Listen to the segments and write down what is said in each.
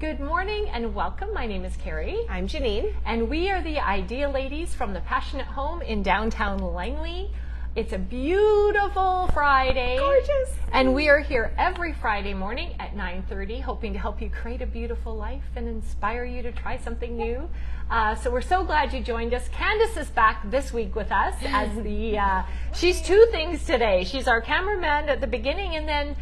Good morning and welcome. My name is Carrie. I'm Janine. And we are the Idea Ladies from the Passionate Home in downtown Langley. It's a beautiful Friday. Gorgeous. And we are here every Friday morning at 9:30, hoping to help you create a beautiful life and inspire you to try something new. So we're so glad you joined us. Candice is back this week with us as she's two things today. She's our cameraman at the beginning, and then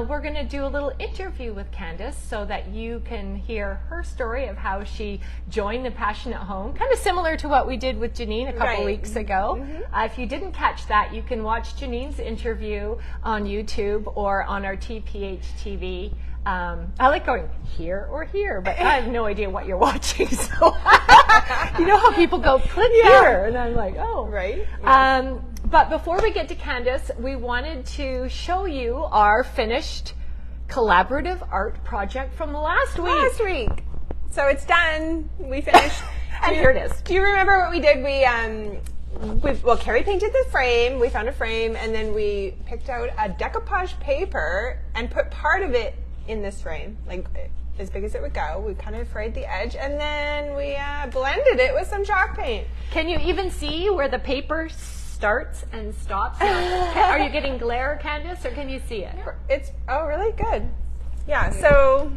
we're going to do a little interview with Candice so that you can hear her story of how she joined the Passionate Home, kind of similar to what we did with Janine a couple weeks ago. If you didn't catch that, you can watch Janine's interview on YouTube or on our TPH TV. I like going here or here, but I have no idea what you're watching. So you know how people go click here, and I'm like, oh, right. Yeah. But before we get to Candice, we wanted to show you our finished collaborative art project from last week. So it's done. We finished. And here it is. Do you remember what we did? Well, Carrie painted the frame. We found a frame, and then we picked out a decoupage paper and put part of it in this frame, like as big as it would go. We kind of frayed the edge, and then we blended it with some chalk paint. Can you even see where the paper starts and stops? Are you getting glare, Candice, or can you see it? It's really good. Yeah, so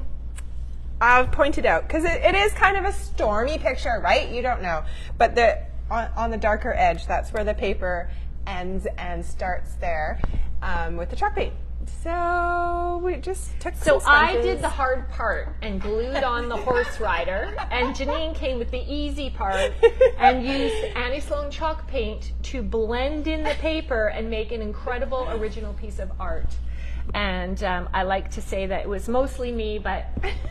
I'll point it out because it is kind of a stormy picture, right? You don't know, but on the darker edge, that's where the paper ends and starts there with the chalk paint. So we just took some So I did the hard part and glued on the horse rider, and Janine came with the easy part and used Annie Sloan chalk paint to blend in the paper and make an incredible original piece of art. And I like to say that it was mostly me, but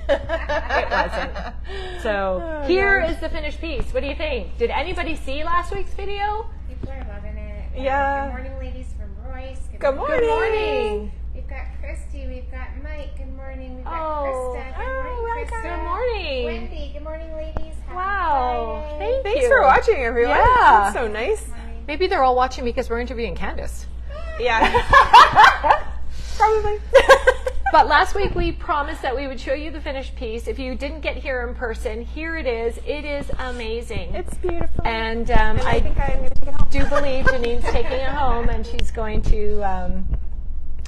it wasn't. So here is the finished piece. What do you think? Did anybody see last week's video? People are loving it. Yeah. Good morning, ladies from Royce. Good morning. Good morning. We've got Christy. We've got Mike. Good morning. We've got Oh. Krista. Good morning, Krista. Good morning. Wendy. Good morning, ladies. Happy Wow. Friday. Thanks for watching, everyone. Yeah. That's so nice. Maybe they're all watching because we're interviewing Candice. Yeah. Probably. But last week we promised that we would show you the finished piece. If you didn't get here in person, here it is. It is amazing. It's beautiful. And I think I'm going to take it home. do believe Janine's taking it home, and she's going to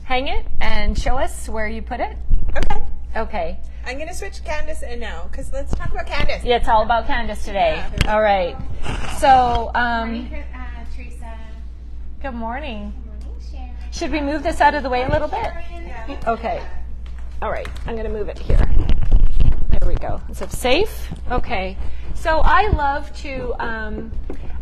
hang it and show us where you put it. Okay. Okay. I'm going to switch Candice in now because let's talk about Candice. Yeah, it's all about Candice today. Yeah. All right. So, Good morning, Teresa. good morning. Good morning, Sharon. Should we move this out of the way a little bit? Sharon. Okay. All right. I'm going to move it here. There we go. Is it safe? Okay. So I love to,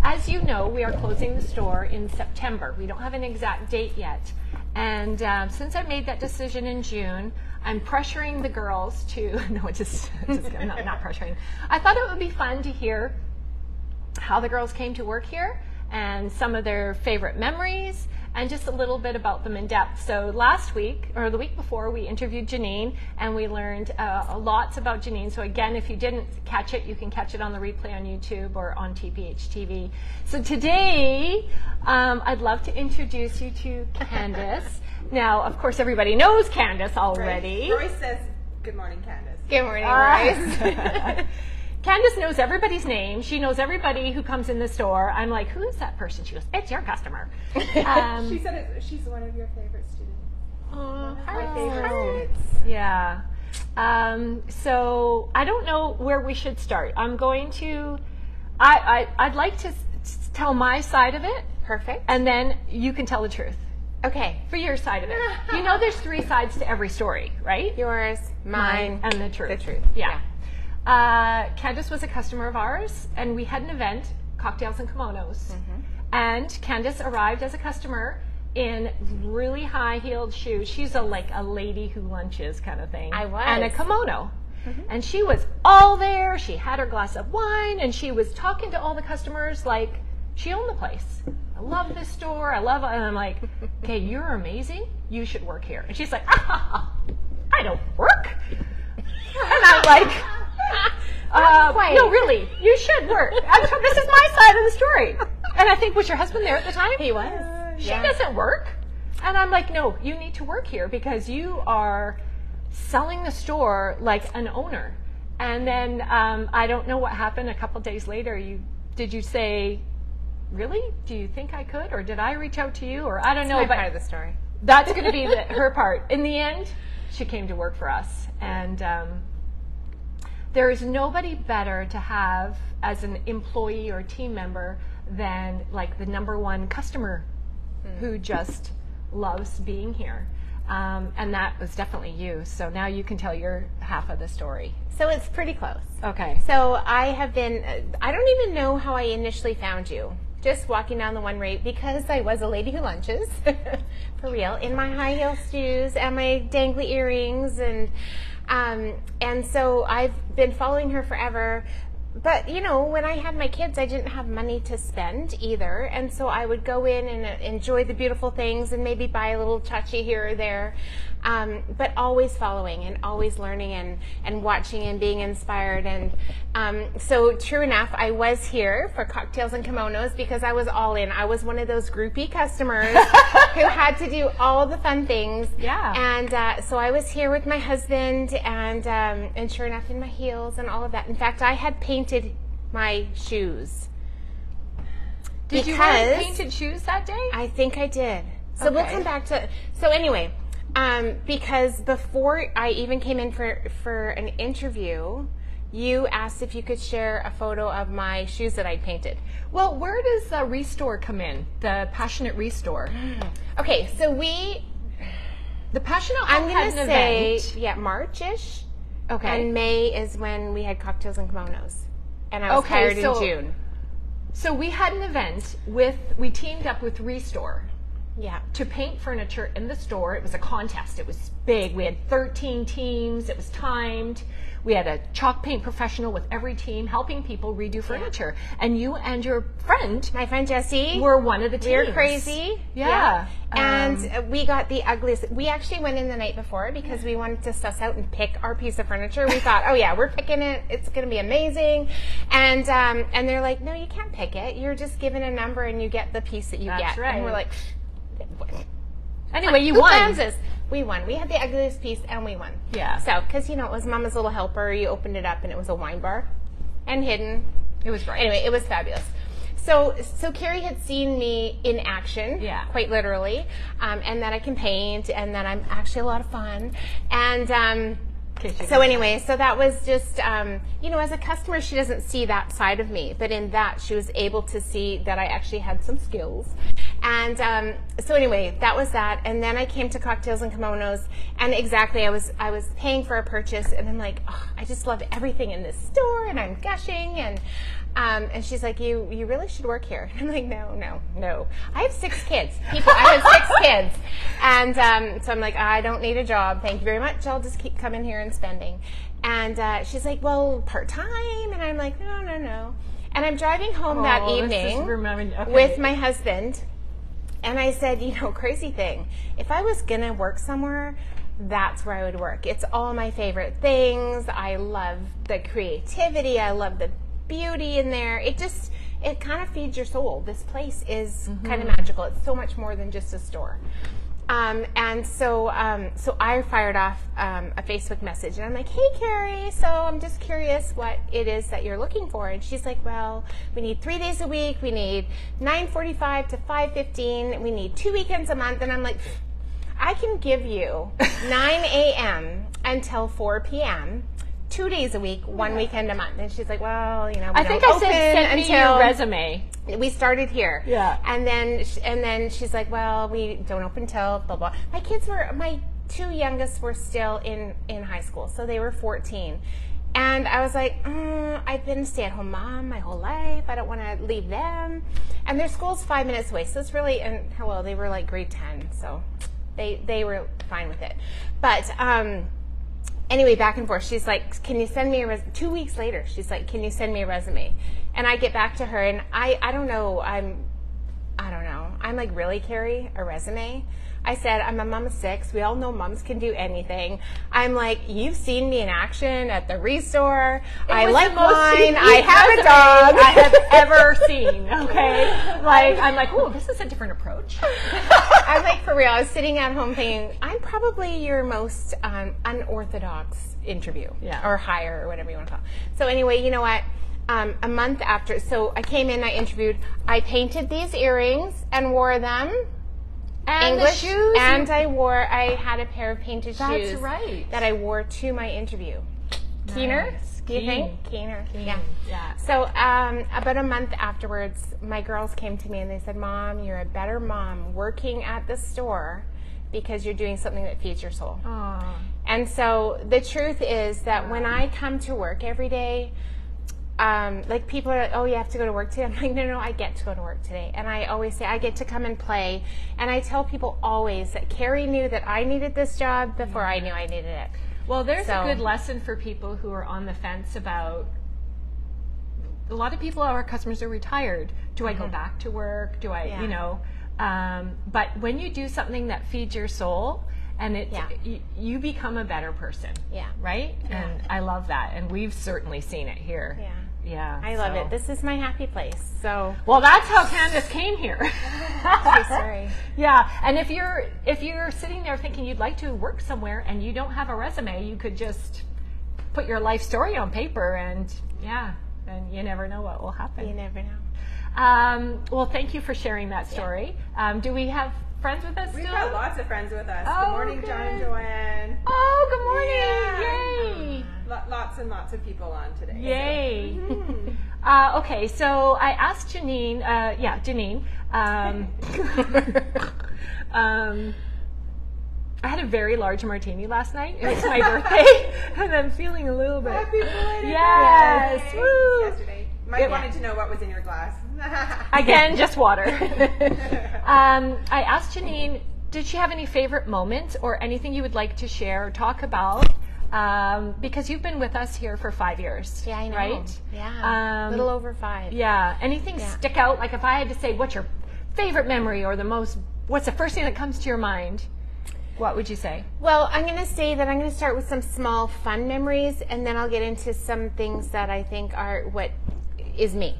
as you know, we are closing the store in September. We don't have an exact date yet. And since I made that decision in June, I'm pressuring the girls to, no, I'm not pressuring. I thought it would be fun to hear how the girls came to work here and some of their favorite memories and just a little bit about them in depth. So last week, or the week before, we interviewed Janine and we learned lots about Janine. So again, if you didn't catch it, you can catch it on the replay on YouTube or on TPH TV. So today, I'd love to introduce you to Candice. Now, of course, everybody knows Candice already. Royce says, good morning, Candice. Good morning, Royce. Candice knows everybody's name. She knows everybody who comes in the store. I'm like, who is that person? She goes, it's your customer. She said she's one of your favorite students. My favorites. Yeah. So I don't know where we should start. I'm going to, I'd like to tell my side of it. Perfect. And then you can tell the truth. Okay. For your side of it. You know there's three sides to every story, right? Yours, mine, and the truth. The truth. Yeah. Candice was a customer of ours, and we had an event, Cocktails and Kimonos. And Candice arrived as a customer in really high-heeled shoes. She's like a lady who lunches kind of thing. I was. And a kimono. And she was all there. She had her glass of wine, and she was talking to all the customers like she owned the place. I love this store. I love it. And I'm like, okay, you're amazing. You should work here. And she's like, I don't work. And I'm like, no, really, you should work. This is my side of the story. And I think, was your husband there at the time? He was. She doesn't work. And I'm like, no, you need to work here because you are selling the store like an owner. And then I don't know what happened. A couple days later, did you say, really? Do you think I could? Or did I reach out to you? Or I don't know. My But part of the story. that's going to be her part. In the end, she came to work for us. And there is nobody better to have as an employee or team member than like the number one customer who just loves being here. And that was definitely you. So now you can tell your half of the story. So it's pretty close. Okay. So I have been, I don't even know how I initially found you. Just walking down the one rate because I was a lady who lunches, for real, in my high heel shoes and my dangly earrings. And so I've been following her forever. But, you know, when I had my kids, I didn't have money to spend either. And so I would go in and enjoy the beautiful things and maybe buy a little chachi here or there. But always following and always learning and watching and being inspired. And so true enough, I was here for cocktails and kimonos because I was all in. I was one of those groupie customers who had to do all the fun things. Yeah. And so I was here with my husband and sure enough in my heels and all of that. In fact, I had painted my shoes. Did you wear painted shoes that day? I think I did. So we'll Okay. come back to. So anyway, because before I even came in for an interview, you asked if you could share a photo of my shoes that I'd painted. Well, where does Restore come in? The Passionate Restore. Okay, so The Passionate I'm Home gonna had an say event. March-ish. Okay. And May is when we had cocktails and kimonos, and I was Okay, hired so- in June. So we had an event we teamed up with Restore Yeah. to paint furniture in the store. It was a contest. It was big. We had 13 teams. It was timed. We had a chalk paint professional with every team helping people redo furniture. And you and your friend My friend Jessie. were one of the teams. We're crazy. Yeah. And we got the ugliest. We actually went in the night before because we wanted to suss out and pick our piece of furniture. We thought, oh yeah, we're picking it. It's going to be amazing. And they're like, no, you can't pick it. You're just given a number and you get the piece that you That's get. right. And we're like, Anyway, you who won. plans this? We won. We had the ugliest piece and we won. Yeah. So, because it was Mama's Little Helper. You opened it up and it was a wine bar and hidden. It was great. Anyway, it was fabulous. So Carrie had seen me in action, Yeah. quite literally, and that I can paint, and that I'm actually a lot of fun. And so anyway, so that was just, as a customer, she doesn't see that side of me, but in that, she was able to see that I actually had some skills. And so anyway, that was that. And then I came to Cocktails and Kimonos, and exactly, I was paying for a purchase, and I'm like, oh, I just love everything in this store, and I'm gushing, and she's like, you really should work here. And I'm like, no. I have 6 kids. I have 6 kids. And so I'm like, I don't need a job. Thank you very much. I'll just keep coming here and spending. And she's like, well, part-time. And I'm like, no. And I'm driving home that evening with my husband. And I said, crazy thing. If I was going to work somewhere, that's where I would work. It's all my favorite things. I love the creativity. I love the beauty in there. It kind of feeds your soul. This place is kind of magical. It's so much more than just a store. And so I fired off a Facebook message, and I'm like, hey, Carrie, so I'm just curious what it is that you're looking for. And she's like, well, we need 3 days a week. We need 9:45 to 5:15. We need 2 weekends a month. And I'm like, I can give you 9 a.m. until 4 p.m., 2 days a week, 1 weekend a month. And she's like, well, we I think don't I said, open send me until your resume. we started here. Yeah. And then she's like, well, we don't open till blah, blah. My 2 youngest were still in high school, so they were 14. And I was like, I've been a stay-at-home mom my whole life. I don't want to leave them. And their school's 5 minutes away, so it's really, and hello, they were like grade 10, so they were fine with it. But anyway, back and forth. She's like, can you send me a resume? 2 weeks later, she's like, can you send me a resume? And I get back to her, and I don't know. I don't know. I'm like, really, Carrie, a resume? I said, I'm a mom of 6. We all know moms can do anything. I'm like, you've seen me in action at the Restore. I like wine. I have a dog. I have ever seen. Okay, like I'm like, oh, this is a different approach. I'm like, for real. I was sitting at home thinking, I'm probably your most unorthodox interview, or hire, or whatever you want to call it. So anyway, you know what? A month after, so I came in, I interviewed. I painted these earrings and wore them. And English the shoes. and I had a pair of painted shoes that I wore to my interview. Keener, do you think? Keener. Yeah. So about a month afterwards, my girls came to me and they said, Mom, you're a better mom working at the store because you're doing something that feeds your soul. Aww. And so the truth is that when I come to work every day, like people are like, oh, you have to go to work today. I'm like, no, I get to go to work today. And I always say I get to come and play. And I tell people always that Carrie knew that I needed this job before I knew I needed it. Well, there's a good lesson for people who are on the fence about, a lot of people, our customers, are retired. Do I go back to work? Do I, you know, but when you do something that feeds your soul, and you become a better person, right? Yeah. And I love that, and we've certainly seen it here. Yeah, I love it. This is my happy place. So, well, that's how Candice came here. Okay, sorry. Yeah, and if you're sitting there thinking you'd like to work somewhere and you don't have a resume, you could just put your life story on paper, and and you never know what will happen. You never know. Well, thank you for sharing that story. Do we have friends with us We've still? got lots of friends with us. Oh, good morning, John and Joanne. Oh, good morning. Yay. Lots and lots of people on today. Yay. So. Okay, so I asked Janine, Janine, I had a very large martini last night. It was my birthday, and I'm feeling a little bit. Happy belated Yes. birthday. Woo. Yesterday. Mike wanted to know what was in your glass. Again, just water. I asked Janine, did she have any favorite moments or anything you would like to share or talk about? Because you've been with us here for 5 years. Yeah, I know. Right? Yeah. A little over 5. Yeah. Anything stick out? Like if I had to say, what's your favorite memory or what's the first thing that comes to your mind? What would you say? Well, I'm going to say that I'm going to start with some small fun memories, and then I'll get into some things that I think are what is me.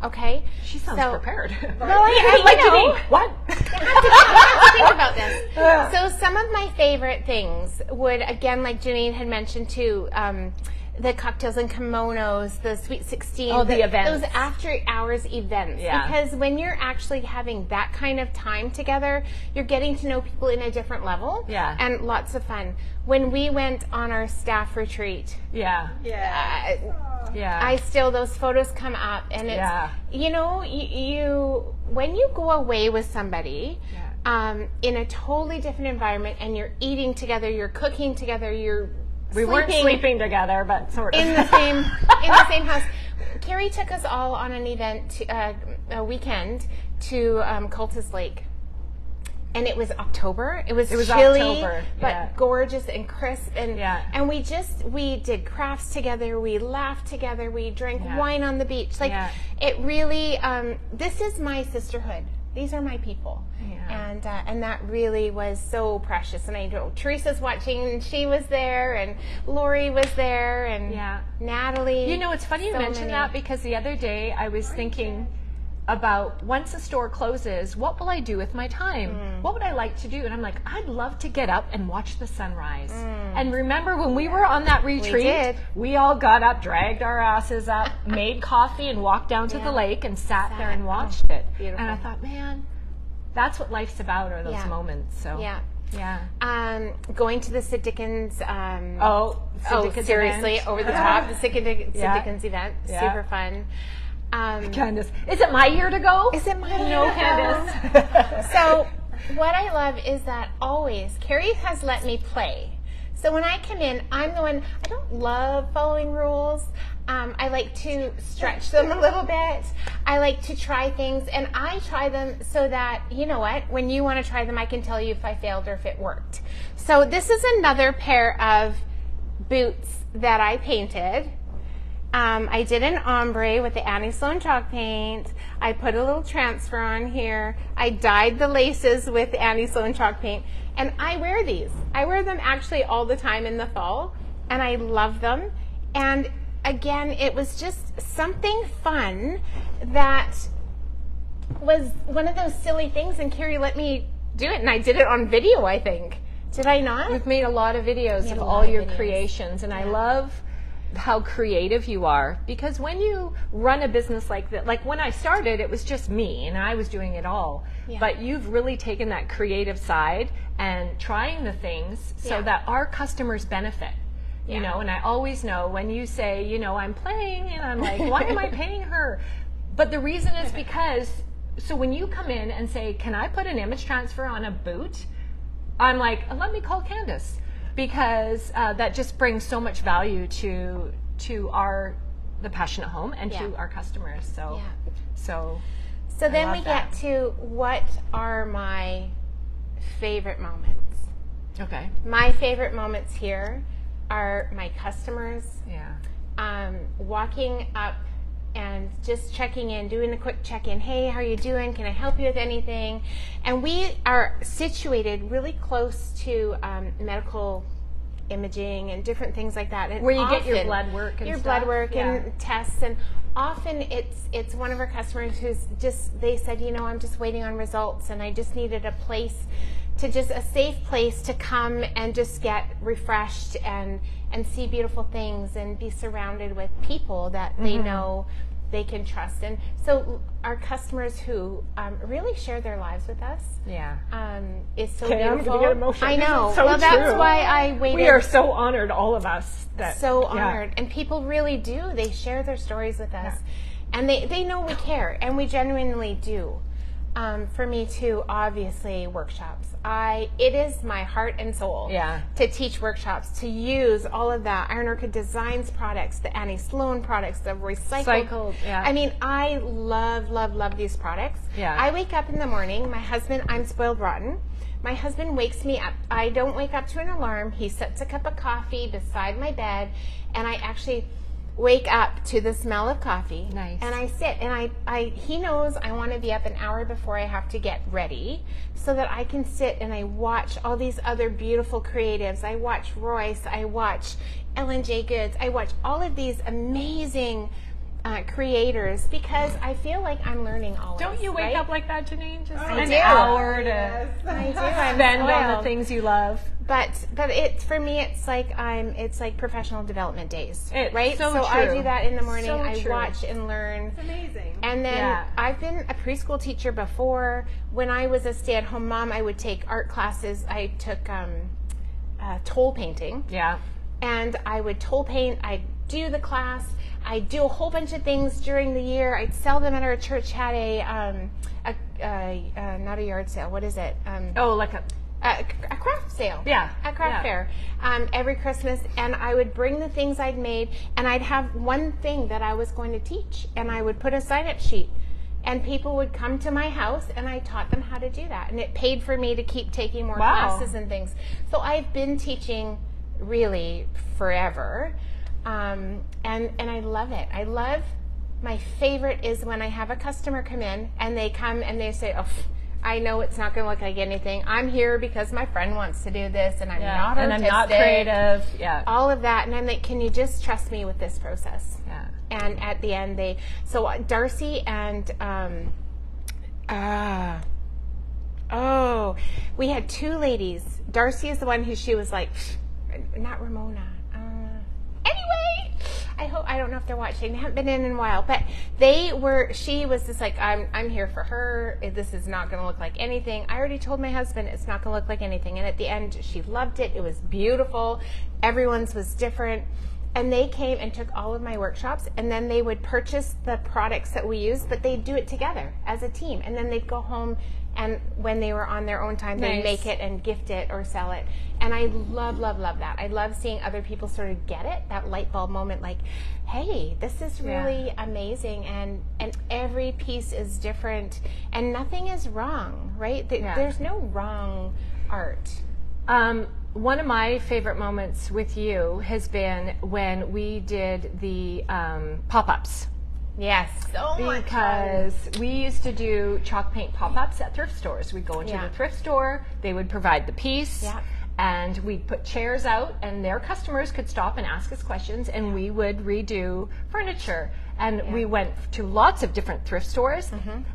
Okay? She sounds prepared. Well, I like know. Janine. What? I have to think about this. So some of my favorite things would, again, like Janine had mentioned too, the cocktails and kimonos, the Sweet 16. Oh, the events. Those after-hours events. Yeah. Because when you're actually having that kind of time together, you're getting to know people in a different level. Yeah. And lots of fun. When we went on our staff retreat, Yeah. those photos come up, and it's, you know, you when you go away with somebody in a totally different environment, and you're eating together, you're cooking together, We weren't sleeping together, but sort of. in the same house. Carrie took us all on an event, a weekend, to Cultus Lake. And it was October. It was chilly, October, but gorgeous and crisp. And we did crafts together. We laughed together. We drank wine on the beach. It really, this is my sisterhood. These are my people. And that really was so precious. And I know Teresa's watching, and she was there, and Lori was there, and Natalie. You know, it's funny you mention that, because the other day I was thinking about, once the store closes, what will I do with my time? What would I like to do? And I'm like, I'd love to get up and watch the sunrise. And remember when we were on that retreat, we all got up, dragged our asses up, made coffee, and walked down to the lake and sat there and watched it. Beautiful. And I thought, man, that's what life's about, are those moments. So going to the Sid Dickens. Seriously, event. Over the top. The Sid Dickens event, super fun. Candice, is it my year to go? Is it my year? No, Candice. So what I love is that always Carrie has let me play. So when I come in, I'm the one. I don't love following rules. I like to stretch them a little bit. I like to try things, and I try them so that, you know what, when you want to try them, I can tell you if I failed or if it worked. So this is another pair of boots that I painted. I did an ombre with the Annie Sloan chalk paint. I put a little transfer on here. I dyed the laces with Annie Sloan chalk paint. And I wear these. I wear them actually all the time in the fall, and I love them. And again, it was just something fun that was one of those silly things, and Carrie let me do it, and I did it on video, I think. Did I not? You've made a lot of videos of all your creations, and I love how creative you are, because when you run a business like that, like when I started, it was just me and I was doing it all. But you've really taken that creative side and trying the things so that our customers benefit. You know, and I always know when you say, you know, I'm playing, and I'm like, why am I paying her? But the reason is because, so when you come in and say, can I put an image transfer on a boot? I'm like, let me call Candice, because that just brings so much value to the Passionate Home and to our customers. So, so then we get to what are my favorite moments. Okay. My favorite moments here are my customers walking up and just checking in, doing a quick check-in. Hey, how are you doing? Can I help you with anything? And we are situated really close to medical imaging and different things like that. And where you get your blood work and stuff. Blood work and tests. And often it's one of our customers who's just, they said, you know, I'm just waiting on results, and I just needed a place to just a safe place to come and just get refreshed and see beautiful things and be surrounded with people that they know they can trust. And so our customers who really share their lives with us is so beautiful. I'm gonna get emotional. I know. So well, that's why I waited. We are so honored, all of us. So honored. And people really do. They share their stories with us. And they know we care, and we genuinely do. For me too, obviously, workshops. It is my heart and soul to teach workshops, to use all of that Iron Orchid Designs products, the Annie Sloan products, the recycled. I mean, I love these products. I wake up in the morning. My husband, I'm spoiled rotten. My husband wakes me up. I don't wake up to an alarm. He sets a cup of coffee beside my bed, and I actually wake up to the smell of coffee. Nice. And I sit, and he knows I want to be up an hour before I have to get ready, so that I can sit and I watch all these other beautiful creatives. I watch Royce, I watch Ellen J. Goods, I watch all of these amazing creators, because I feel like I'm learning all of this. Don't you wake up like that, Janine? Just an hour to I do. spend on the things you love. But it, for me, it's like professional development days, right? So true. I do that in the morning. So I true. watch and learn. It's amazing. And then I've been a preschool teacher before. When I was a stay-at-home mom, I would take art classes. I took toll painting. And I would toll paint. I'd do the class. I'd do a whole bunch of things during the year. I'd sell them at our church. Had not a yard sale. What is it? Like a craft sale. A craft fair every Christmas, and I would bring the things I'd made, and I'd have one thing that I was going to teach, and I would put a sign-up sheet, and people would come to my house, and I taught them how to do that, and it paid for me to keep taking more classes and things. So I've been teaching really forever, and I love it. My favorite is when I have a customer come in, and they come and they say, oh, I know it's not going to look like anything. I'm here because my friend wants to do this, and I'm not artistic. And I'm not creative. All of that. And I'm like, can you just trust me with this process? And at the end, so Darcy and, we had two ladies. Darcy is the one who she was like, not Ramona. Anyway, I don't know if they're watching. They haven't been in a while, but she was just like, I'm here for her. This is not going to look like anything. I already told my husband it's not going to look like anything. And at the end, she loved it. It was beautiful. Everyone's was different. And they came and took all of my workshops, and then they would purchase the products that we used, but they'd do it together as a team. And then they'd go home, and when they were on their own time, they'd make it and gift it or sell it. And I love that. I love seeing other people sort of get it, that light bulb moment, like, hey, this is really amazing, and every piece is different, and nothing is wrong, right? There's no wrong art. one of my favorite moments with you has been when we did the pop-ups. Yes, so much fun. Because we used to do chalk paint pop-ups at thrift stores. We'd go into the thrift store, they would provide the piece, and we'd put chairs out, and their customers could stop and ask us questions, and we would redo furniture. And we went to lots of different thrift stores,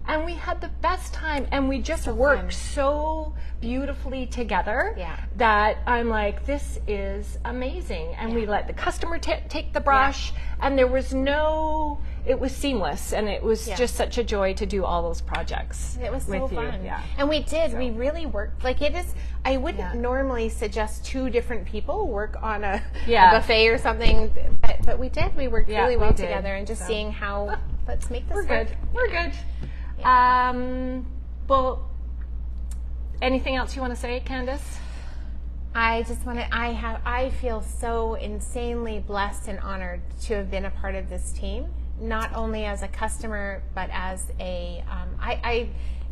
and we had the best time, and we just worked so beautifully together that I'm like, this is amazing. And we let the customer take the brush, and there was no, it was seamless, and it was just such a joy to do all those projects. It was so fun. Yeah. And we did, we really worked, like it is, I wouldn't normally suggest two different people work on a buffet or something, but we did, we worked really well together, and just seeing how, let's make this work. We're good. Well, anything else you want to say, Candice? I just want to, I feel so insanely blessed and honored to have been a part of this team, not only as a customer, but as a,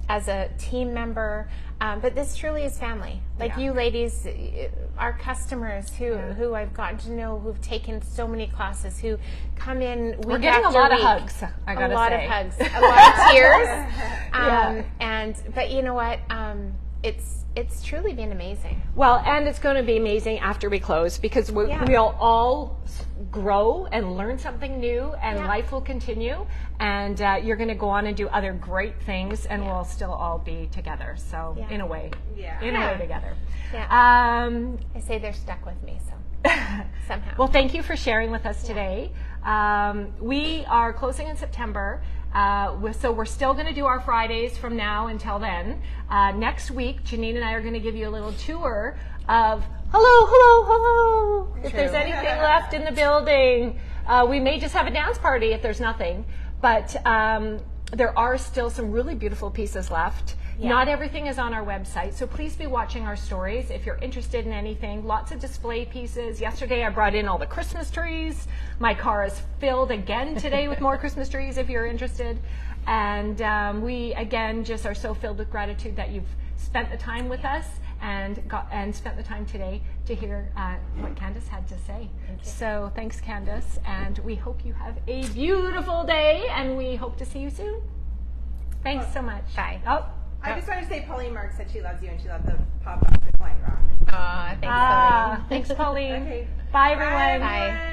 as a team member, but this truly is family. Like you ladies, our customers who I've gotten to know, who've taken so many classes, who come in week We're getting after a lot week. of hugs, I gotta say. A lot of hugs, a lot of tears. But you know what? It's truly been amazing. Well, and it's going to be amazing after we close, because we'll all grow and learn something new, and life will continue, and you're going to go on and do other great things, and we'll still all be together. So in a way, together. I say they're stuck with me, so somehow. Well, thank you for sharing with us today. We are closing in September. So we're still going to do our Fridays from now until then. Next week, Janine and I are going to give you a little tour of hello. If there's anything left in the building, we may just have a dance party if there's nothing. But there are still some really beautiful pieces left. Not everything is on our website, so please be watching our stories if you're interested in anything. Lots of display pieces. Yesterday I brought in all the Christmas trees. My car is filled again today with more Christmas trees if you're interested. And we, again, just are so filled with gratitude that you've spent the time with us and spent the time today to hear what Candice had to say. So thanks, Candice, and we hope you have a beautiful day, and we hope to see you soon. Thanks so much. Bye. I just wanted to say Pauline Mark said she loves you and she loved the pop-up at Flying Rock. Thanks, Pauline. Thanks, Pauline. Okay. Bye, everyone. Bye.